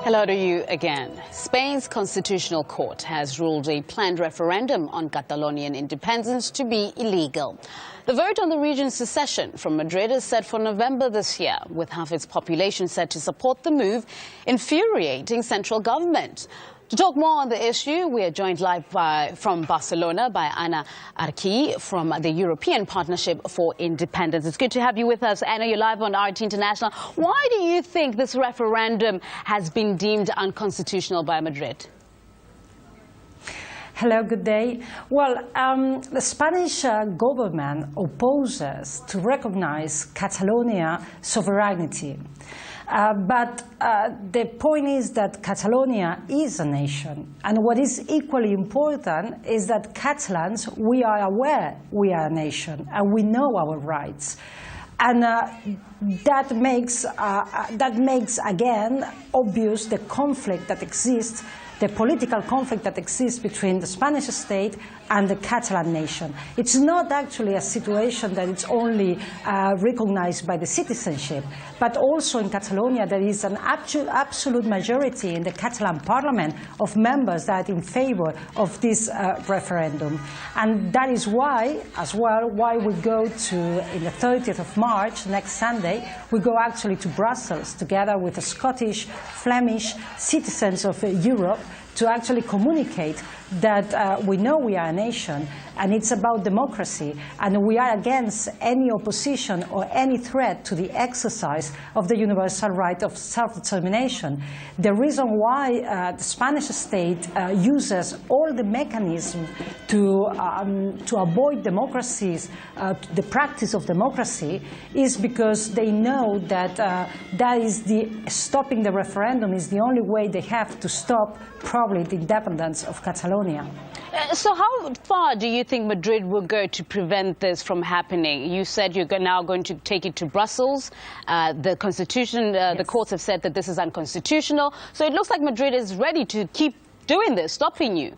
Hello to you again. Spain's Constitutional Court has ruled a planned referendum on Catalonian independence to be illegal. The vote on the region's secession from Madrid is set for November this year, with half its population said to support the move, infuriating central government. To talk more on the issue, we are joined live from Barcelona by Anna Arqué from the European Partnership for Independence. It's good to have you with us. Anna, you're live on RT International. Why do you think this referendum has been deemed unconstitutional by Madrid? Hello, good day. Well, the Spanish government opposes to recognize Catalonia sovereignty. But the point is that Catalonia is a nation. And what is equally important is that Catalans, we are aware we are a nation and we know our rights. And that makes, again, obvious the conflict that exists, the political conflict that exists between the Spanish state and the Catalan nation. It's not actually a situation that it's only recognized by the citizenship, but also in Catalonia there is an absolute majority in the Catalan parliament of members that are in favor of this referendum. And that is why, as well, why we go to, in the 30th of March, next Sunday, we go actually to Brussels together with the Scottish, Flemish citizens of Europe to actually communicate that we know we are a nation and it's about democracy and we are against any opposition or any threat to the exercise of the universal right of self-determination. The reason why the Spanish state uses all the mechanisms to avoid democracies, the practice of democracy, is because they know that stopping the referendum is the only way they have to stop probably the independence of Catalonia. So how far do you think Madrid will go to prevent this from happening? You said you're now going to take it to Brussels. The Constitution, Yes. The courts have said that this is unconstitutional. So it looks like Madrid is ready to keep doing this, stopping you.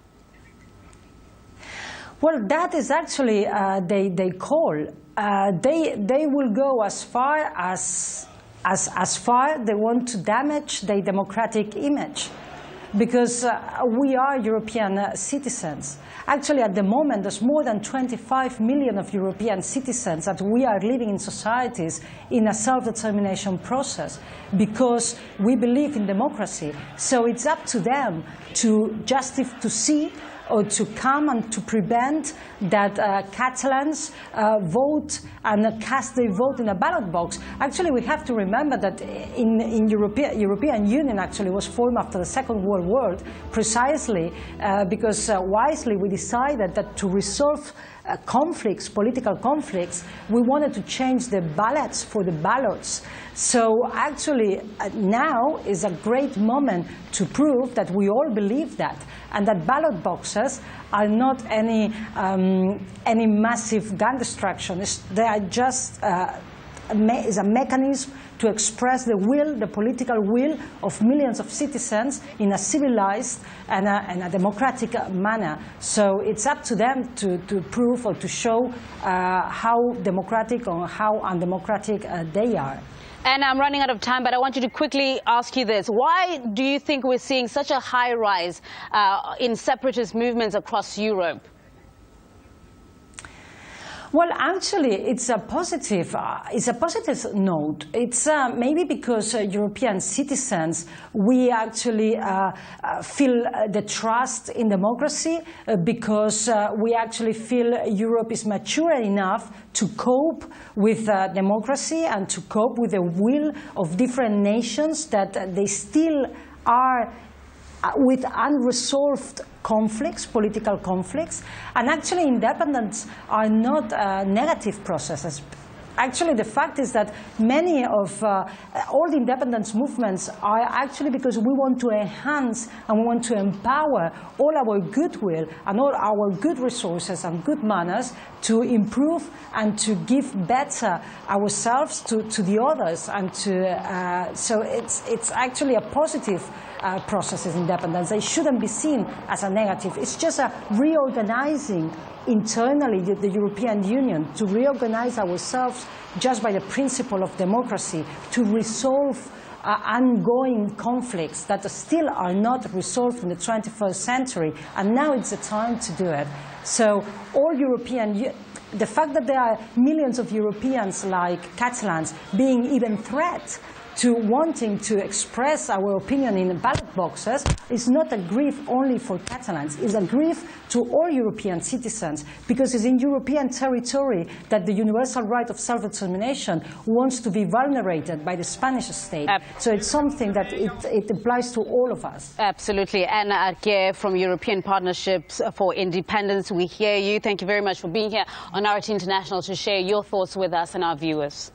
Well, that is actually they call. They will go as far as far they want to damage their democratic image. Because we are European citizens. Actually, at the moment, there's more than 25 million of European citizens that we are living in societies in a self-determination process because we believe in democracy. So it's up to them to see or to come and to prevent that Catalans vote and cast their vote in a ballot box. Actually, we have to remember that in European Union actually was formed after the Second World War precisely because wisely we decided that to resolve conflicts, political conflicts, we wanted to change the ballots for the ballots. So actually now is a great moment to prove that we all believe that and that ballot boxes are not any massive gun destruction. They are just is a mechanism to express the will, the political will of millions of citizens in a civilized and a democratic manner. So it's up to them to prove or to show how democratic or how undemocratic they are. And I'm running out of time, but I want you to quickly ask you this. Why do you think we're seeing such a high rise in separatist movements across Europe? Well, actually, it's a positive note. It's maybe because European citizens, we actually feel the trust in democracy because we actually feel Europe is mature enough to cope with democracy and to cope with the will of different nations that they still are with unresolved conflicts, political conflicts, and actually independence are not negative processes. Actually, the fact is that many of all the independence movements are actually because we want to enhance and we want to empower all our goodwill and all our good resources and good manners to improve and to give better ourselves to the others. And so it's actually a positive process of independence. They shouldn't be seen as a negative. It's just a reorganizing internally the European Union, to reorganize ourselves just by the principle of democracy, to resolve ongoing conflicts that still are not resolved in the 21st century, and now it's the time to do it. So all the fact that there are millions of Europeans like Catalans being even threatened to wanting to express our opinion in ballot boxes is not a grief only for Catalans. It's a grief to all European citizens, because it's in European territory that the universal right of self-determination wants to be vulnerated by the Spanish state. So it's something that it applies to all of us. Absolutely. Anna Arqué from European Partnerships for Independence, we hear you. Thank you very much for being here on RT International to share your thoughts with us and our viewers.